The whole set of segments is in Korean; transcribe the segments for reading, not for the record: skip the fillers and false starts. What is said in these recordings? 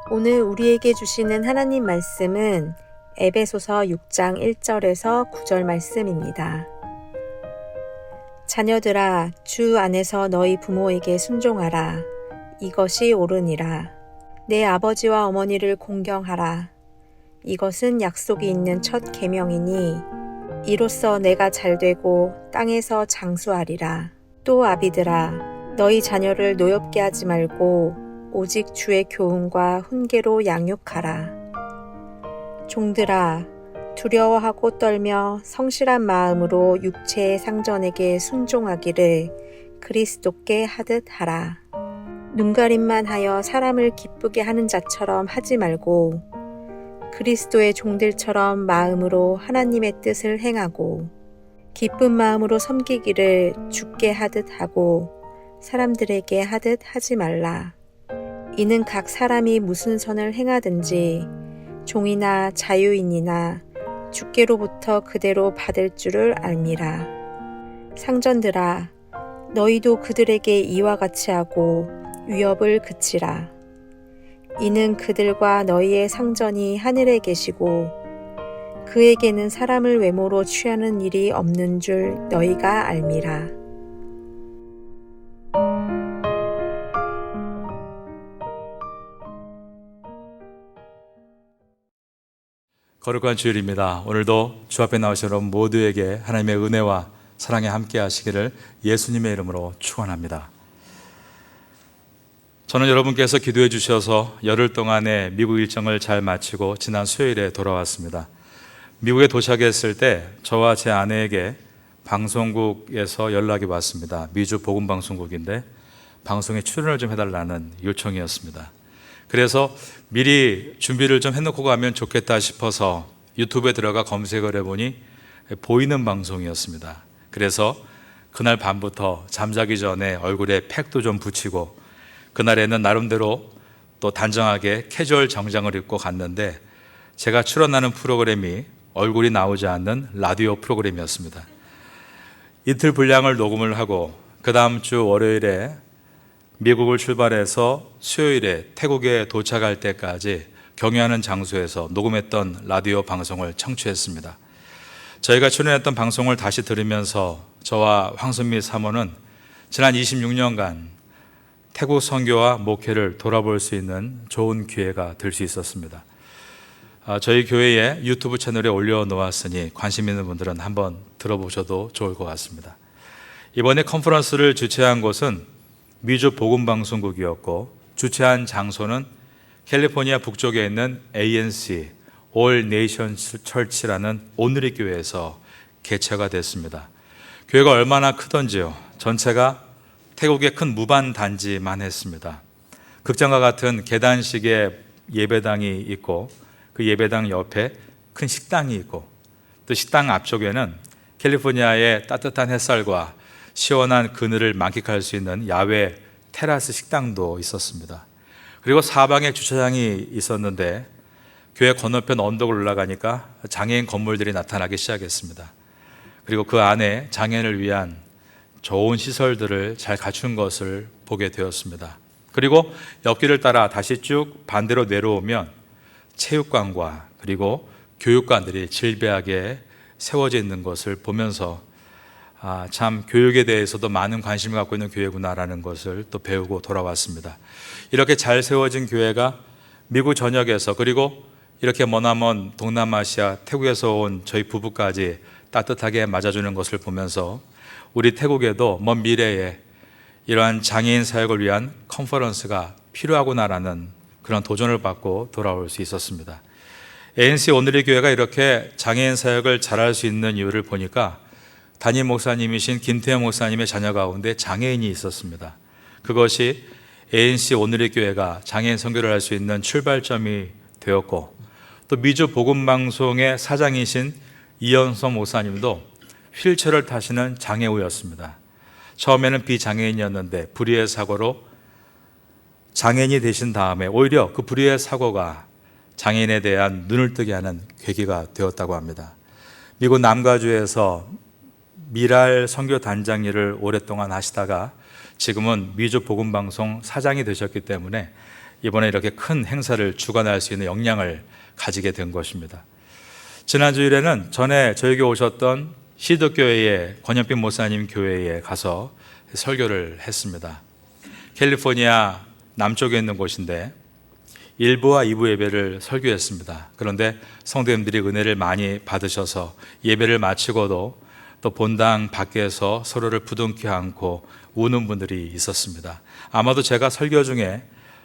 오늘 우리에게 주시는 하나님 말씀은 에베소서 6장 1절에서 9절 말씀입니다. 자녀들아, 주 안에서 너희 부모에게 순종하라. 이것이 옳으니라. 내 아버지와 어머니를 공경하라. 이것은 약속이 있는 첫 계명이니 이로써 내가 잘되고 땅에서 장수하리라. 또 아비들아, 너희 자녀를 노엽게 하지 말고 오직 주의 교훈과 훈계로 양육하라. 종들아, 두려워하고 떨며 성실한 마음으로 육체의 상전에게 순종하기를 그리스도께 하듯 하라. 눈가림만 하여 사람을 기쁘게 하는 자처럼 하지 말고 그리스도의 종들처럼 마음으로 하나님의 뜻을 행하고 기쁜 마음으로 섬기기를 주께 하듯 하고 사람들에게 하듯 하지 말라. 이는 각 사람이 무슨 선을 행하든지 종이나 자유인이나 주께로부터 그대로 받을 줄을 알미라. 상전들아, 너희도 그들에게 이와 같이 하고 위협을 그치라. 이는 그들과 너희의 상전이 하늘에 계시고 그에게는 사람을 외모로 취하는 일이 없는 줄 너희가 알미라. 거룩한 주일입니다. 오늘도 주 앞에 나오신 여러분 모두에게 하나님의 은혜와 사랑에 함께 하시기를 예수님의 이름으로 축원합니다. 저는 여러분께서 기도해 주셔서 열흘 동안의 미국 일정을 잘 마치고 지난 수요일에 돌아왔습니다. 미국에 도착했을 때 저와 제 아내에게 방송국에서 연락이 왔습니다. 미주 복음방송국인데 방송에 출연을 좀 해달라는 요청이었습니다. 그래서 미리 준비를 좀 해놓고 가면 좋겠다 싶어서 유튜브에 들어가 검색을 해보니 보이는 방송이었습니다. 그래서 그날 밤부터 잠자기 전에 얼굴에 팩도 좀 붙이고 그날에는 나름대로 또 단정하게 캐주얼 정장을 입고 갔는데 제가 출연하는 프로그램이 얼굴이 나오지 않는 라디오 프로그램이었습니다. 이틀 분량을 녹음을 하고 그 다음 주 월요일에 미국을 출발해서 수요일에 태국에 도착할 때까지 경유하는 장소에서 녹음했던 라디오 방송을 청취했습니다. 저희가 출연했던 방송을 다시 들으면서 저와 황선미 사모는 지난 26년간 태국 선교와 목회를 돌아볼 수 있는 좋은 기회가 될 수 있었습니다. 저희 교회에 유튜브 채널에 올려놓았으니 관심 있는 분들은 한번 들어보셔도 좋을 것 같습니다. 이번에 컨퍼런스를 주최한 곳은 미주 복음방송국이었고 주최한 장소는 캘리포니아 북쪽에 있는 ANC All Nations Church라는 오늘의 교회에서 개최가 됐습니다. 교회가 얼마나 크던지요. 전체가 태국의 큰 무반 단지만 했습니다. 극장과 같은 계단식의 예배당이 있고 그 예배당 옆에 큰 식당이 있고 또 식당 앞쪽에는 캘리포니아의 따뜻한 햇살과 시원한 그늘을 만끽할 수 있는 야외 테라스 식당도 있었습니다. 그리고 사방에 주차장이 있었는데 교회 건너편 언덕을 올라가니까 장애인 건물들이 나타나기 시작했습니다. 그리고 그 안에 장애인을 위한 좋은 시설들을 잘 갖춘 것을 보게 되었습니다. 그리고 옆길을 따라 다시 쭉 반대로 내려오면 체육관과 그리고 교육관들이 질비하게 세워져 있는 것을 보면서 참 교육에 대해서도 많은 관심을 갖고 있는 교회구나라는 것을 또 배우고 돌아왔습니다. 이렇게 잘 세워진 교회가 미국 전역에서 그리고 이렇게 머나먼 동남아시아 태국에서 온 저희 부부까지 따뜻하게 맞아주는 것을 보면서 우리 태국에도 먼 미래에 이러한 장애인 사역을 위한 컨퍼런스가 필요하구나라는 그런 도전을 받고 돌아올 수 있었습니다. ANC 오늘의 교회가 이렇게 장애인 사역을 잘할 수 있는 이유를 보니까 담임 목사님이신 김태형 목사님의 자녀 가운데 장애인이 있었습니다. 그것이 ANC 오늘의 교회가 장애인 선교를 할 수 있는 출발점이 되었고 또 미주 복음방송의 사장이신 이현성 목사님도 휠체어를 타시는 장애우였습니다. 처음에는 비장애인이었는데 불의의 사고로 장애인이 되신 다음에 오히려 그 불의의 사고가 장애인에 대한 눈을 뜨게 하는 계기가 되었다고 합니다. 미국 남가주에서 미랄 선교 단장 일을 오랫동안 하시다가 지금은 미주 복음방송 사장이 되셨기 때문에 이번에 이렇게 큰 행사를 주관할 수 있는 역량을 가지게 된 것입니다. 지난 주일에는 전에 저에게 오셨던 시드교회의 권현빈 목사님 교회에 가서 설교를 했습니다. 캘리포니아 남쪽에 있는 곳인데 1부와 2부 예배를 설교했습니다. 그런데 성도님들이 은혜를 많이 받으셔서 예배를 마치고도 또 본당 밖에서 서로를 부둥켜 안고 우는 분들이 있었습니다. 아마도 제가 설교 중에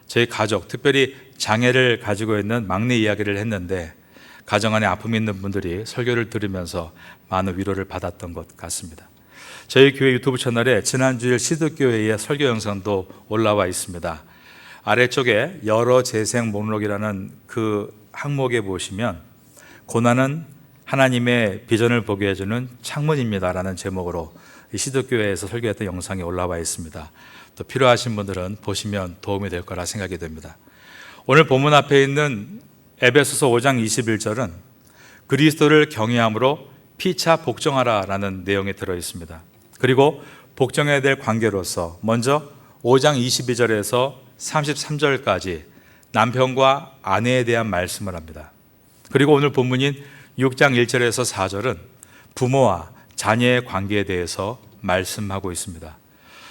저희 가족, 특별히 장애를 가지고 있는 막내 이야기를 했는데 가정 안에 아픔이 있는 분들이 설교를 들으면서 많은 위로를 받았던 것 같습니다. 저희 교회 유튜브 채널에 지난주일 시드교회의 설교 영상도 올라와 있습니다. 아래쪽에 여러 재생 목록이라는 그 항목에 보시면 고난은 하나님의 비전을 보게 해주는 창문입니다 라는 제목으로 시드교회에서 설교했던 영상이 올라와 있습니다. 또 필요하신 분들은 보시면 도움이 될 거라 생각이 됩니다. 오늘 본문 앞에 있는 에베소서 5장 21절은 그리스도를 경외함으로 피차 복종하라 라는 내용이 들어 있습니다. 그리고 복종해야 될 관계로서 먼저 5장 22절에서 33절까지 남편과 아내에 대한 말씀을 합니다. 그리고 오늘 본문인 6장 1절에서 4절은 부모와 자녀의 관계에 대해서 말씀하고 있습니다.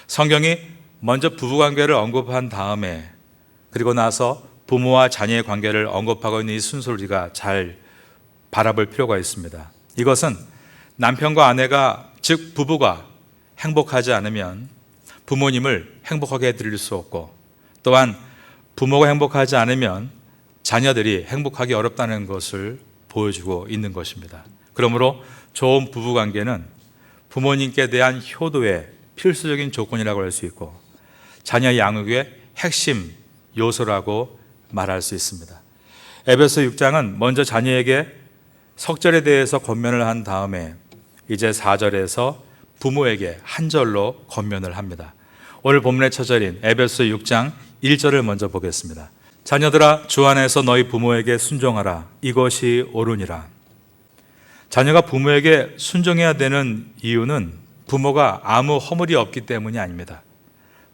성경이 먼저 부부관계를 언급한 다음에 그리고 나서 부모와 자녀의 관계를 언급하고 있는 이 순서를 우리가 잘 바라볼 필요가 있습니다. 이것은 남편과 아내가 즉 부부가 행복하지 않으면 부모님을 행복하게 해드릴 수 없고 또한 부모가 행복하지 않으면 자녀들이 행복하기 어렵다는 것을 보여주고 있는 것입니다. 그러므로 좋은 부부관계는 부모님께 대한 효도의 필수적인 조건이라고 할 수 있고 자녀 양육의 핵심 요소라고 말할 수 있습니다. 에베소 6장은 먼저 자녀에게 석절에 대해서 권면을 한 다음에 이제 4절에서 부모에게 한 절로 권면을 합니다. 오늘 본문의 첫 절인 에베소 6장 1절을 먼저 보겠습니다. 자녀들아 주 안에서 너희 부모에게 순종하라. 이것이 옳으니라. 자녀가 부모에게 순종해야 되는 이유는 부모가 아무 허물이 없기 때문이 아닙니다.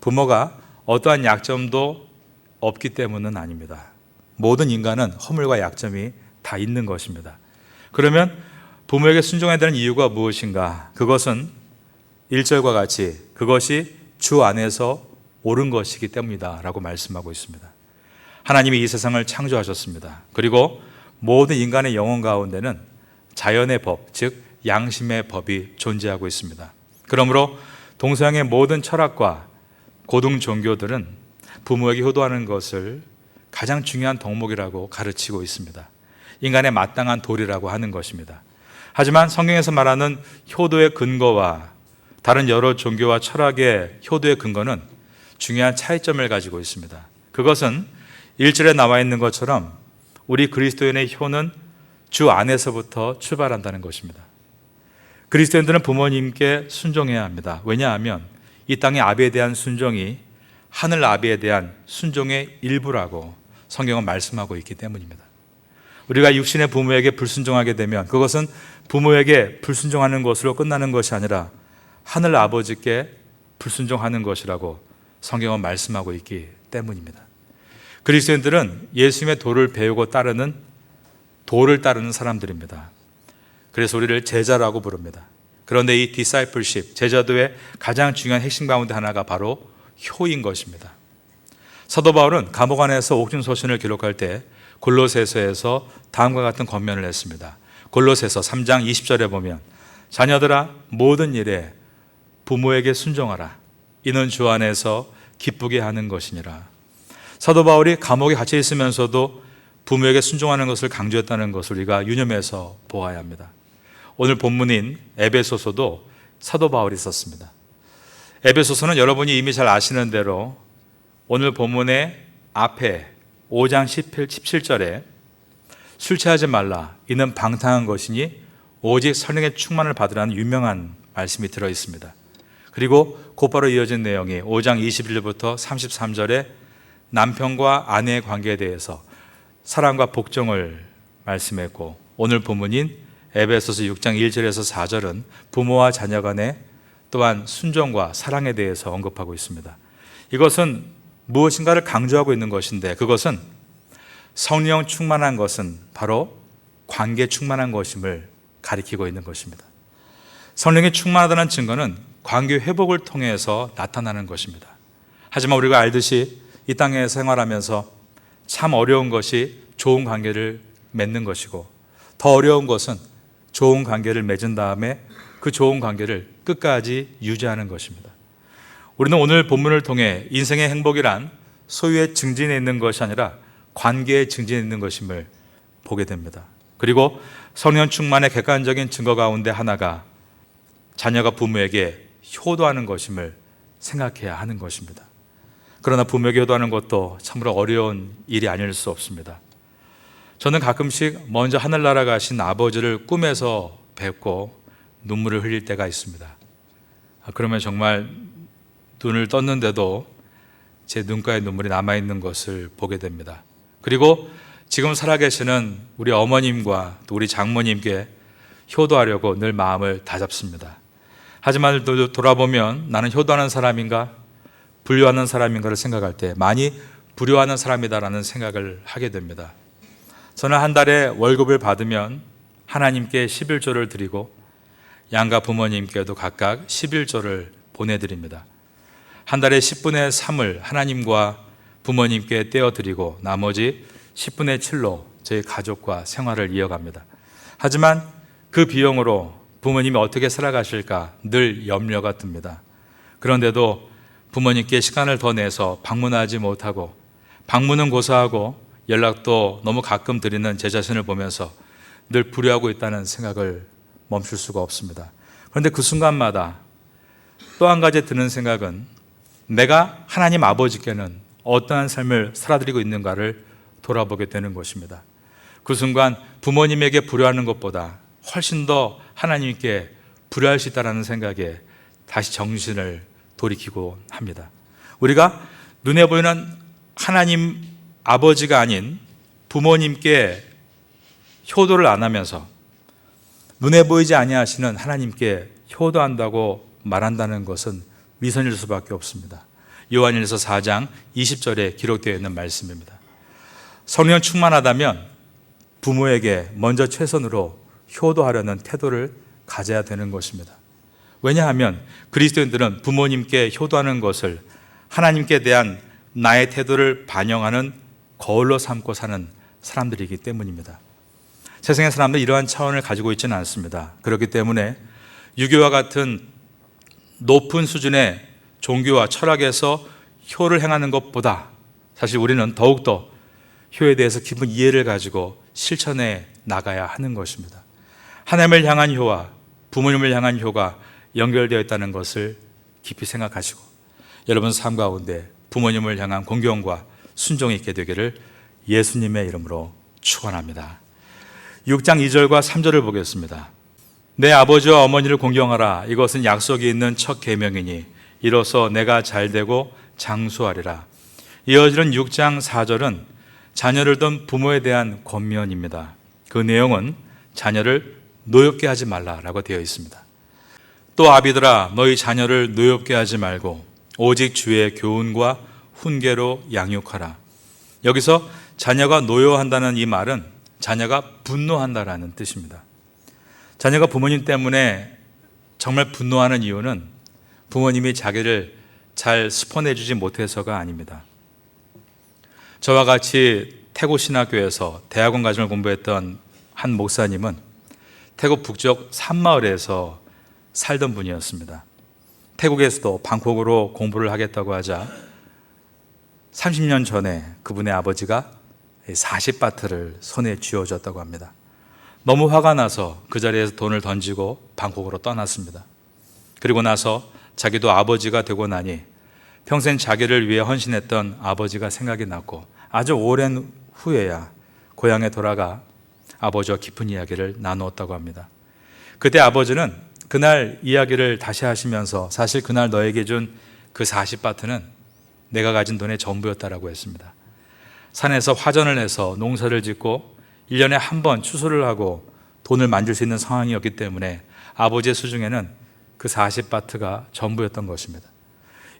부모가 어떠한 약점도 없기 때문은 아닙니다. 모든 인간은 허물과 약점이 다 있는 것입니다. 그러면 부모에게 순종해야 되는 이유가 무엇인가? 그것은 1절과 같이 그것이 주 안에서 옳은 것이기 때문이다 라고 말씀하고 있습니다. 하나님이 이 세상을 창조하셨습니다. 그리고 모든 인간의 영혼 가운데는 자연의 법, 즉 양심의 법이 존재하고 있습니다. 그러므로 동서양의 모든 철학과 고등 종교들은 부모에게 효도하는 것을 가장 중요한 덕목이라고 가르치고 있습니다. 인간의 마땅한 도리라고 하는 것입니다. 하지만 성경에서 말하는 효도의 근거와 다른 여러 종교와 철학의 효도의 근거는 중요한 차이점을 가지고 있습니다. 그것은 1절에 나와 있는 것처럼 우리 그리스도인의 효는 주 안에서부터 출발한다는 것입니다. 그리스도인들은 부모님께 순종해야 합니다. 왜냐하면 이 땅의 아비에 대한 순종이 하늘 아비에 대한 순종의 일부라고 성경은 말씀하고 있기 때문입니다. 우리가 육신의 부모에게 불순종하게 되면 그것은 부모에게 불순종하는 것으로 끝나는 것이 아니라 하늘 아버지께 불순종하는 것이라고 성경은 말씀하고 있기 때문입니다. 그리스도인들은 예수님의 도를 배우고 따르는 도를 따르는 사람들입니다. 그래서 우리를 제자라고 부릅니다. 그런데 이 discipleship, 제자도의 가장 중요한 핵심 가운데 하나가 바로 효인 것입니다. 사도 바울은 감옥 안에서 옥중서신을 기록할 때 골로새서에서 다음과 같은 권면을 했습니다. 골로새서 3장 20절에 보면 자녀들아 모든 일에 부모에게 순종하라. 이는 주 안에서 기쁘게 하는 것이니라. 사도 바울이 감옥에 갇혀 있으면서도 부모에게 순종하는 것을 강조했다는 것을 우리가 유념해서 보아야 합니다. 오늘 본문인 에베소서도 사도 바울이 썼습니다. 에베소서는 여러분이 이미 잘 아시는 대로 오늘 본문의 앞에 5장 17절에 술 취하지 말라. 이는 방탕한 것이니 오직 성령의 충만을 받으라는 유명한 말씀이 들어 있습니다. 그리고 곧바로 이어진 내용이 5장 21절부터 33절에 남편과 아내의 관계에 대해서 사랑과 복종을 말씀했고 오늘 본문인 에베소서 6장 1절에서 4절은 부모와 자녀 간의 또한 순종과 사랑에 대해서 언급하고 있습니다. 이것은 무엇인가를 강조하고 있는 것인데, 그것은 성령 충만한 것은 바로 관계 충만한 것임을 가리키고 있는 것입니다. 성령이 충만하다는 증거는 관계 회복을 통해서 나타나는 것입니다. 하지만 우리가 알듯이 이 땅에 생활하면서 참 어려운 것이 좋은 관계를 맺는 것이고, 더 어려운 것은 좋은 관계를 맺은 다음에 그 좋은 관계를 끝까지 유지하는 것입니다. 우리는 오늘 본문을 통해 인생의 행복이란 소유의 증진에 있는 것이 아니라 관계의 증진에 있는 것임을 보게 됩니다. 그리고 성령 충만의 객관적인 증거 가운데 하나가 자녀가 부모에게 효도하는 것임을 생각해야 하는 것입니다. 그러나 부모에게 효도하는 것도 참으로 어려운 일이 아닐 수 없습니다. 저는 가끔씩 먼저 하늘나라 가신 아버지를 꿈에서 뵙고 눈물을 흘릴 때가 있습니다. 그러면 정말 눈을 떴는데도 제 눈가에 눈물이 남아있는 것을 보게 됩니다. 그리고 지금 살아계시는 우리 어머님과 또 우리 장모님께 효도하려고 늘 마음을 다잡습니다. 하지만 돌아보면 나는 효도하는 사람인가 불효하는 사람인가를 생각할 때 많이 불효하는 사람이다라는 생각을 하게 됩니다. 저는 한 달에 월급을 받으면 하나님께 11조를 드리고 양가 부모님께도 각각 11조를 보내드립니다. 한 달에 10분의 3을 하나님과 부모님께 떼어드리고 나머지 10분의 7로 저희 가족과 생활을 이어갑니다. 하지만 그 비용으로 부모님이 어떻게 살아가실까 늘 염려가 듭니다. 그런데도 부모님께 시간을 더 내서 방문하지 못하고, 방문은 고사하고 연락도 너무 가끔 드리는 제 자신을 보면서 늘 불효하고 있다는 생각을 멈출 수가 없습니다. 그런데 그 순간마다 또 한 가지 드는 생각은 내가 하나님 아버지께는 어떠한 삶을 살아드리고 있는가를 돌아보게 되는 것입니다. 그 순간 부모님에게 불효하는 것보다 훨씬 더 하나님께 불효할 수 있다는 생각에 다시 정신을 돌이키고 합니다. 우리가 눈에 보이는 하나님 아버지가 아닌 부모님께 효도를 안 하면서 눈에 보이지 아니하시는 하나님께 효도한다고 말한다는 것은 위선일 수밖에 없습니다. 요한일서 4장 20절에 기록되어 있는 말씀입니다. 성령 충만하다면 부모에게 먼저 최선으로 효도하려는 태도를 가져야 되는 것입니다. 왜냐하면 그리스도인들은 부모님께 효도하는 것을 하나님께 대한 나의 태도를 반영하는 거울로 삼고 사는 사람들이기 때문입니다. 세상의 사람들은 이러한 차원을 가지고 있지는 않습니다. 그렇기 때문에 유교와 같은 높은 수준의 종교와 철학에서 효를 행하는 것보다 사실 우리는 더욱더 효에 대해서 깊은 이해를 가지고 실천해 나가야 하는 것입니다. 하나님을 향한 효와 부모님을 향한 효가 연결되어 있다는 것을 깊이 생각하시고 여러분 삶 가운데 부모님을 향한 공경과 순종이 있게 되기를 예수님의 이름으로 축원합니다. 6장 2절과 3절을 보겠습니다. 내 아버지와 어머니를 공경하라. 이것은 약속이 있는 첫 계명이니 이로써 내가 잘되고 장수하리라. 이어지는 6장 4절은 자녀를 둔 부모에 대한 권면입니다. 그 내용은 자녀를 노엽게 하지 말라라고 되어 있습니다. 또 아비들아 너희 자녀를 노엽게 하지 말고 오직 주의 교훈과 훈계로 양육하라. 여기서 자녀가 노여한다는 이 말은 자녀가 분노한다라는 뜻입니다. 자녀가 부모님 때문에 정말 분노하는 이유는 부모님이 자기를 잘 스폰해주지 못해서가 아닙니다. 저와 같이 태국 신학교에서 대학원 과정을 공부했던 한 목사님은 태국 북쪽 산마을에서 살던 분이었습니다. 태국에서도 방콕으로 공부를 하겠다고 하자 30년 전에 그분의 아버지가 40바트를 손에 쥐어줬다고 합니다. 너무 화가 나서 그 자리에서 돈을 던지고 방콕으로 떠났습니다. 그리고 나서 자기도 아버지가 되고 나니 평생 자기를 위해 헌신했던 아버지가 생각이 났고 아주 오랜 후에야 고향에 돌아가 아버지와 깊은 이야기를 나누었다고 합니다. 그때 아버지는 그날 이야기를 다시 하시면서 사실 그날 너에게 준 그 40바트는 내가 가진 돈의 전부였다라고 했습니다. 산에서 화전을 해서 농사를 짓고 1년에 한 번 추수를 하고 돈을 만질 수 있는 상황이었기 때문에 아버지의 수중에는 그 40바트가 전부였던 것입니다.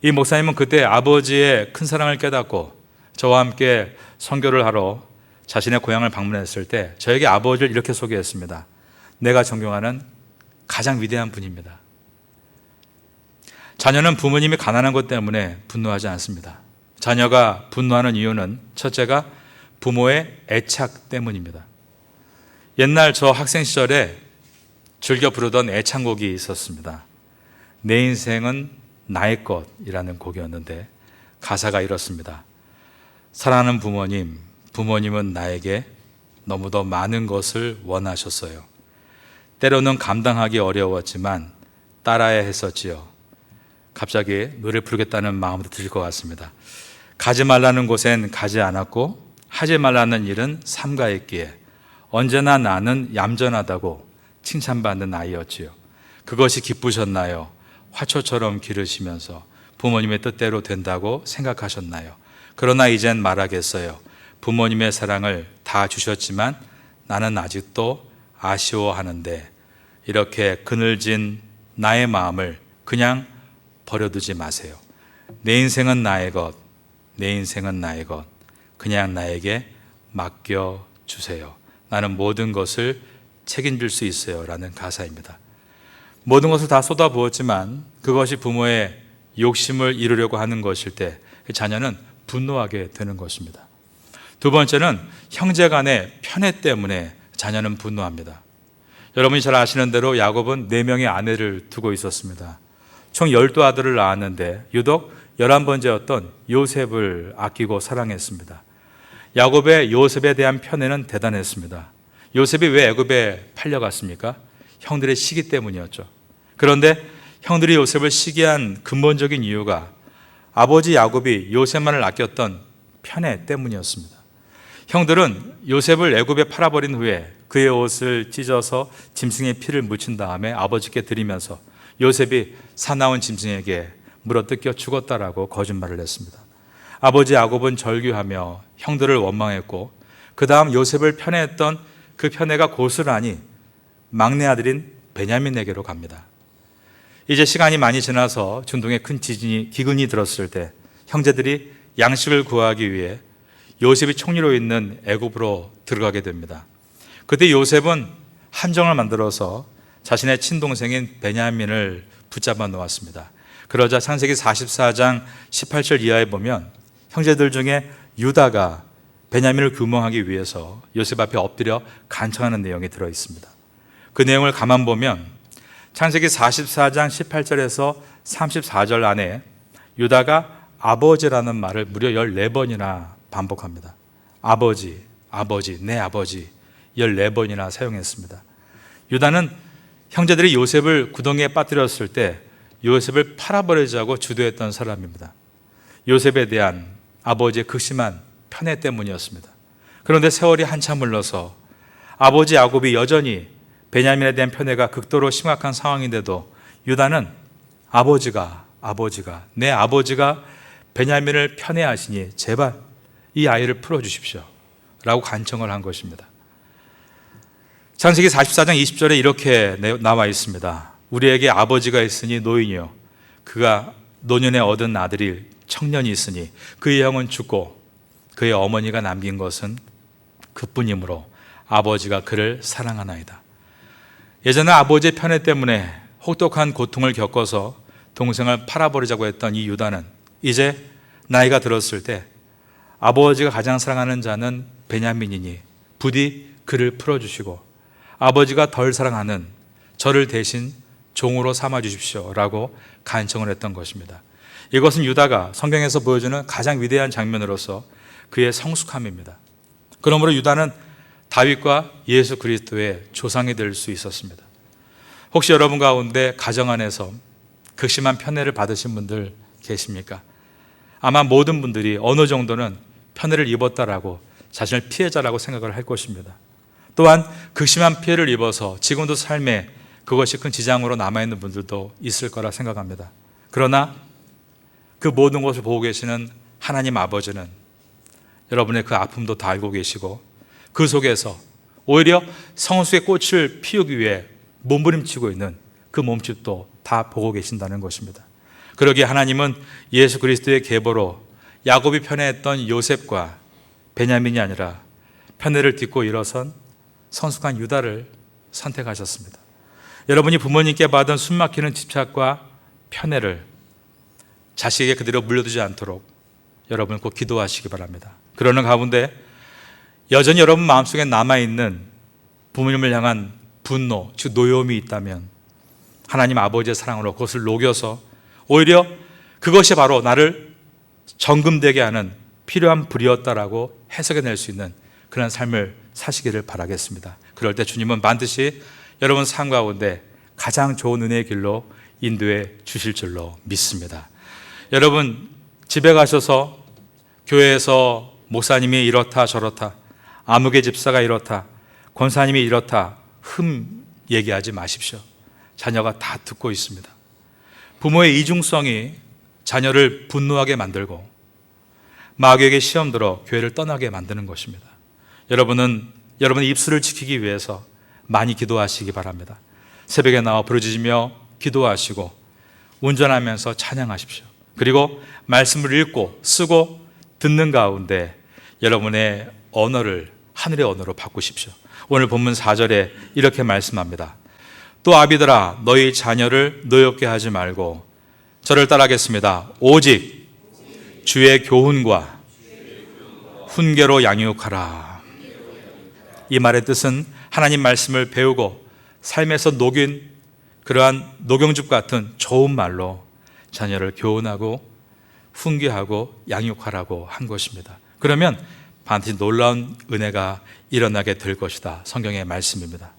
이 목사님은 그때 아버지의 큰 사랑을 깨닫고 저와 함께 선교를 하러 자신의 고향을 방문했을 때 저에게 아버지를 이렇게 소개했습니다. 내가 존경하는 가장 위대한 분입니다. 자녀는 부모님이 가난한 것 때문에 분노하지 않습니다. 자녀가 분노하는 이유는 첫째가 부모의 애착 때문입니다. 옛날 저 학생 시절에 즐겨 부르던 애창곡이 있었습니다. 내 인생은 나의 것이라는 곡이었는데 가사가 이렇습니다. 사랑하는 부모님, 부모님은 나에게 너무도 많은 것을 원하셨어요. 때로는 감당하기 어려웠지만 따라야 했었지요. 갑자기 노래 부르겠다는 마음도 들 것 같습니다. 가지 말라는 곳엔 가지 않았고 하지 말라는 일은 삼가했기에 언제나 나는 얌전하다고 칭찬받는 아이였지요. 그것이 기쁘셨나요? 화초처럼 기르시면서 부모님의 뜻대로 된다고 생각하셨나요? 그러나 이젠 말하겠어요. 부모님의 사랑을 다 주셨지만 나는 아직도 아쉬워하는데 이렇게 그늘진 나의 마음을 그냥 버려두지 마세요. 내 인생은 나의 것, 내 인생은 나의 것. 그냥 나에게 맡겨주세요. 나는 모든 것을 책임질 수 있어요. 라는 가사입니다. 모든 것을 다 쏟아부었지만 그것이 부모의 욕심을 이루려고 하는 것일 때 자녀는 분노하게 되는 것입니다. 두 번째는 형제 간의 편애 때문에 자녀는 분노합니다. 여러분이 잘 아시는 대로 야곱은 4명의 아내를 두고 있었습니다. 총 12아들을 낳았는데 유독 11번째였던 요셉을 아끼고 사랑했습니다. 야곱의 요셉에 대한 편애는 대단했습니다. 요셉이 왜 애굽에 팔려갔습니까? 형들의 시기 때문이었죠. 그런데 형들이 요셉을 시기한 근본적인 이유가 아버지 야곱이 요셉만을 아꼈던 편애 때문이었습니다. 형들은 요셉을 애굽에 팔아버린 후에 그의 옷을 찢어서 짐승의 피를 묻힌 다음에 아버지께 드리면서 요셉이 사나운 짐승에게 물어뜯겨 죽었다라고 거짓말을 했습니다. 아버지 야곱은 절규하며 형들을 원망했고 그 다음 요셉을 편애했던 그 편애가 고스란히 막내 아들인 베냐민에게로 갑니다. 이제 시간이 많이 지나서 중동에 큰 기근이 들었을 때 형제들이 양식을 구하기 위해 요셉이 총리로 있는 애굽으로 들어가게 됩니다. 그때 요셉은 함정을 만들어서 자신의 친동생인 베냐민을 붙잡아 놓았습니다. 그러자 창세기 44장 18절 이하에 보면 형제들 중에 유다가 베냐민을 규명하기 위해서 요셉 앞에 엎드려 간청하는 내용이 들어 있습니다. 그 내용을 가만 보면 창세기 44장 18절에서 34절 안에 유다가 아버지라는 말을 무려 14번이나 반복합니다. 아버지, 아버지, 내 아버지 14번이나 사용했습니다. 유다는 형제들이 요셉을 구덩이에 빠뜨렸을 때 요셉을 팔아버리자고 주도했던 사람입니다. 요셉에 대한 아버지의 극심한 편애 때문이었습니다. 그런데 세월이 한참 흘러서 아버지 야곱이 여전히 베냐민에 대한 편애가 극도로 심각한 상황인데도 유다는 내 아버지가 베냐민을 편애하시니 제발 이 아이를 풀어주십시오 라고 간청을 한 것입니다. 창세기 44장 20절에 이렇게 나와 있습니다. 우리에게 아버지가 있으니 노인이요 그가 노년에 얻은 아들이 청년이 있으니 그의 형은 죽고 그의 어머니가 남긴 것은 그뿐이므로 아버지가 그를 사랑하나이다. 예전에 아버지의 편애 때문에 혹독한 고통을 겪어서 동생을 팔아버리자고 했던 이 유다는 이제 나이가 들었을 때 아버지가 가장 사랑하는 자는 베냐민이니 부디 그를 풀어주시고 아버지가 덜 사랑하는 저를 대신 종으로 삼아 주십시오 라고 간청을 했던 것입니다. 이것은 유다가 성경에서 보여주는 가장 위대한 장면으로서 그의 성숙함입니다. 그러므로 유다는 다윗과 예수 그리스도의 조상이 될 수 있었습니다. 혹시 여러분 가운데 가정 안에서 극심한 편애를 받으신 분들 계십니까? 아마 모든 분들이 어느 정도는 편애를 입었다라고 자신을 피해자라고 생각을 할 것입니다. 또한 극심한 피해를 입어서 지금도 삶에 그것이 큰 지장으로 남아있는 분들도 있을 거라 생각합니다. 그러나 그 모든 것을 보고 계시는 하나님 아버지는 여러분의 그 아픔도 다 알고 계시고 그 속에서 오히려 성수의 꽃을 피우기 위해 몸부림치고 있는 그 몸짓도 다 보고 계신다는 것입니다. 그러기에 하나님은 예수 그리스도의 계보로 야곱이 편애했던 요셉과 베냐민이 아니라 편애를 딛고 일어선 성숙한 유다를 선택하셨습니다. 여러분이 부모님께 받은 숨막히는 집착과 편애를 자식에게 그대로 물려두지 않도록 여러분 꼭 기도하시기 바랍니다. 그러는 가운데 여전히 여러분 마음속에 남아있는 부모님을 향한 분노, 즉 노여움이 있다면 하나님 아버지의 사랑으로 그것을 녹여서 오히려 그것이 바로 나를 정금되게 하는 필요한 불이었다라고 해석해낼 수 있는 그런 삶을 사시기를 바라겠습니다. 그럴 때 주님은 반드시 여러분 삶 가운데 가장 좋은 은혜의 길로 인도해 주실 줄로 믿습니다. 여러분 집에 가셔서 교회에서 목사님이 이렇다 저렇다, 아무개 집사가 이렇다, 권사님이 이렇다 얘기하지 마십시오. 자녀가 다 듣고 있습니다. 부모의 이중성이 자녀를 분노하게 만들고 마귀에게 시험 들어 교회를 떠나게 만드는 것입니다. 여러분은 여러분의 입술을 지키기 위해서 많이 기도하시기 바랍니다. 새벽에 나와 부르짖으며 기도하시고 운전하면서 찬양하십시오. 그리고 말씀을 읽고 쓰고 듣는 가운데 여러분의 언어를 하늘의 언어로 바꾸십시오. 오늘 본문 4절에 이렇게 말씀합니다. 또 아비들아 너희 자녀를 노엽게 하지 말고 저를 따라하겠습니다. 오직 주의 교훈과 훈계로 양육하라. 이 말의 뜻은 하나님 말씀을 배우고 삶에서 녹인 그러한 녹용즙 같은 좋은 말로 자녀를 교훈하고 훈계하고 양육하라고 한 것입니다. 그러면 반드시 놀라운 은혜가 일어나게 될 것이다. 성경의 말씀입니다.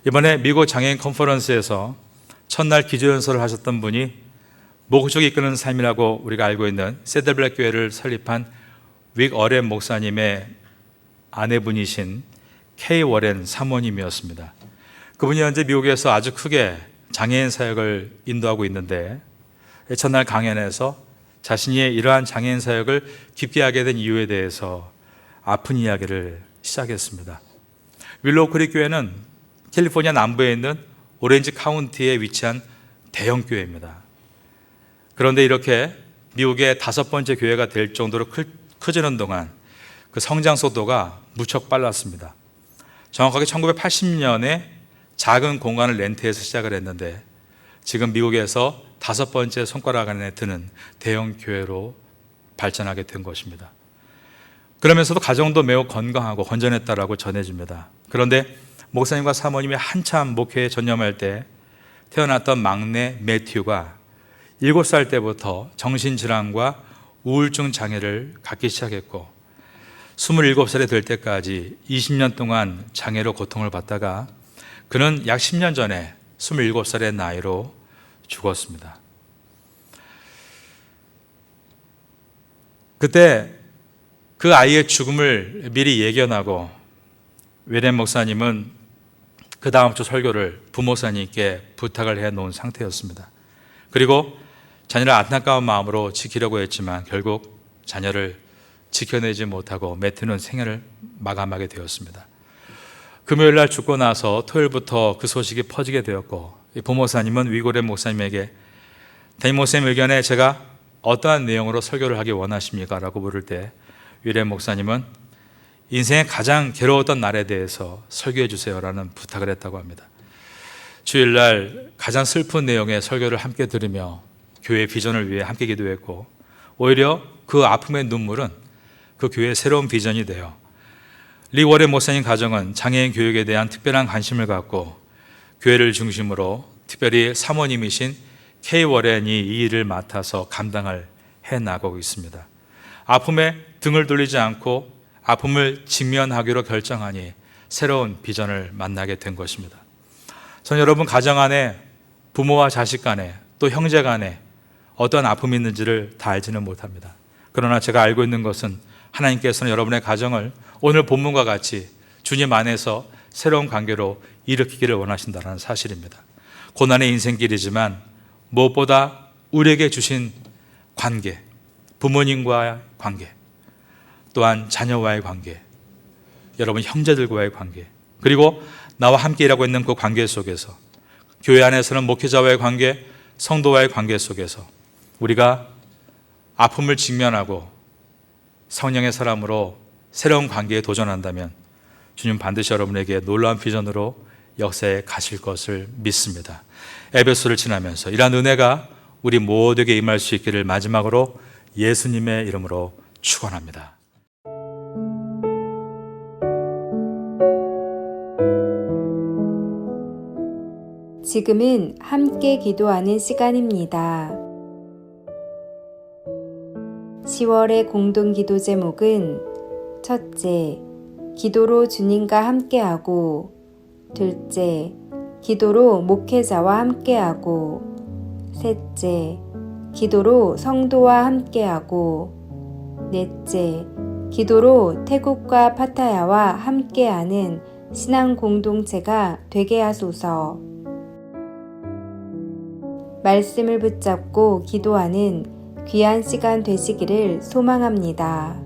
이번에 미국 장애인 컨퍼런스에서 첫날 기조연설을 하셨던 분이 목적이 이끄는 삶이라고 우리가 알고 있는 세들블랙 교회를 설립한 윅 어렌 목사님의 아내분이신 K 워렌 사모님이었습니다. 그분이 현재 미국에서 아주 크게 장애인 사역을 인도하고 있는데 첫날 강연에서 자신이 이러한 장애인 사역을 깊게 하게 된 이유에 대해서 아픈 이야기를 시작했습니다. 윌로우 크릭 교회는 캘리포니아 남부에 있는 오렌지 카운티에 위치한 대형 교회입니다. 그런데 이렇게 미국의 5번째 교회가 될 정도로 커지는 동안 그 성장 속도가 무척 빨랐습니다. 정확하게 1980년에 작은 공간을 렌트해서 시작을 했는데 지금 미국에서 5번째 손가락 안에 드는 대형 교회로 발전하게 된 것입니다. 그러면서도 가정도 매우 건강하고 건전했다라고 전해집니다. 그런데 목사님과 사모님이 한참 목회에 전념할 때 태어났던 막내 매튜가 7살 때부터 정신질환과 우울증 장애를 갖기 시작했고 27살이 될 때까지 20년 동안 장애로 고통을 받다가 그는 약 10년 전에 27살의 나이로 죽었습니다. 그때 그 아이의 죽음을 미리 예견하고 웨렌 목사님은 그 다음 주 설교를 부목사님께 부탁을 해놓은 상태였습니다. 그리고 자녀를 안타까운 마음으로 지키려고 했지만 결국 자녀를 지켜내지 못하고 매튜는 생애를 마감하게 되었습니다. 금요일 날 죽고 나서 토요일부터 그 소식이 퍼지게 되었고 부목사님은 위고렌 목사님에게 담임 목사님 의견에 제가 어떠한 내용으로 설교를 하기 원하십니까? 라고 물을 때 위렌 목사님은 인생의 가장 괴로웠던 날에 대해서 설교해 주세요라는 부탁을 했다고 합니다. 주일날 가장 슬픈 내용의 설교를 함께 들으며 교회의 비전을 위해 함께 기도했고 오히려 그 아픔의 눈물은 그 교회의 새로운 비전이 되어 리 워렌 목사님 가정은 장애인 교육에 대한 특별한 관심을 갖고 교회를 중심으로 특별히 사모님이신 K 워렌이 이 일을 맡아서 감당을 해나가고 있습니다. 아픔에 등을 돌리지 않고 아픔을 직면하기로 결정하니 새로운 비전을 만나게 된 것입니다. 전 여러분 가정 안에 부모와 자식 간에 또 형제 간에 어떤 아픔이 있는지를 다 알지는 못합니다. 그러나 제가 알고 있는 것은 하나님께서는 여러분의 가정을 오늘 본문과 같이 주님 안에서 새로운 관계로 일으키기를 원하신다는 사실입니다. 고난의 인생길이지만 무엇보다 우리에게 주신 관계, 부모님과의 관계, 또한 자녀와의 관계, 여러분 형제들과의 관계, 그리고 나와 함께 일하고 있는 그 관계 속에서 교회 안에서는 목회자와의 관계, 성도와의 관계 속에서 우리가 아픔을 직면하고 성령의 사람으로 새로운 관계에 도전한다면 주님 반드시 여러분에게 놀라운 비전으로 역사에 가실 것을 믿습니다. 에베소를 지나면서 이러한 은혜가 우리 모두에게 임할 수 있기를 마지막으로 예수님의 이름으로 축원합니다. 지금은 함께 기도하는 시간입니다. 10월의 공동 기도 제목은 첫째, 기도로 주님과 함께하고, 둘째, 기도로 목회자와 함께하고, 셋째, 기도로 성도와 함께하고, 넷째, 기도로 태국과 파타야와 함께하는 신앙 공동체가 되게 하소서. 말씀을 붙잡고 기도하는 귀한 시간 되시기를 소망합니다.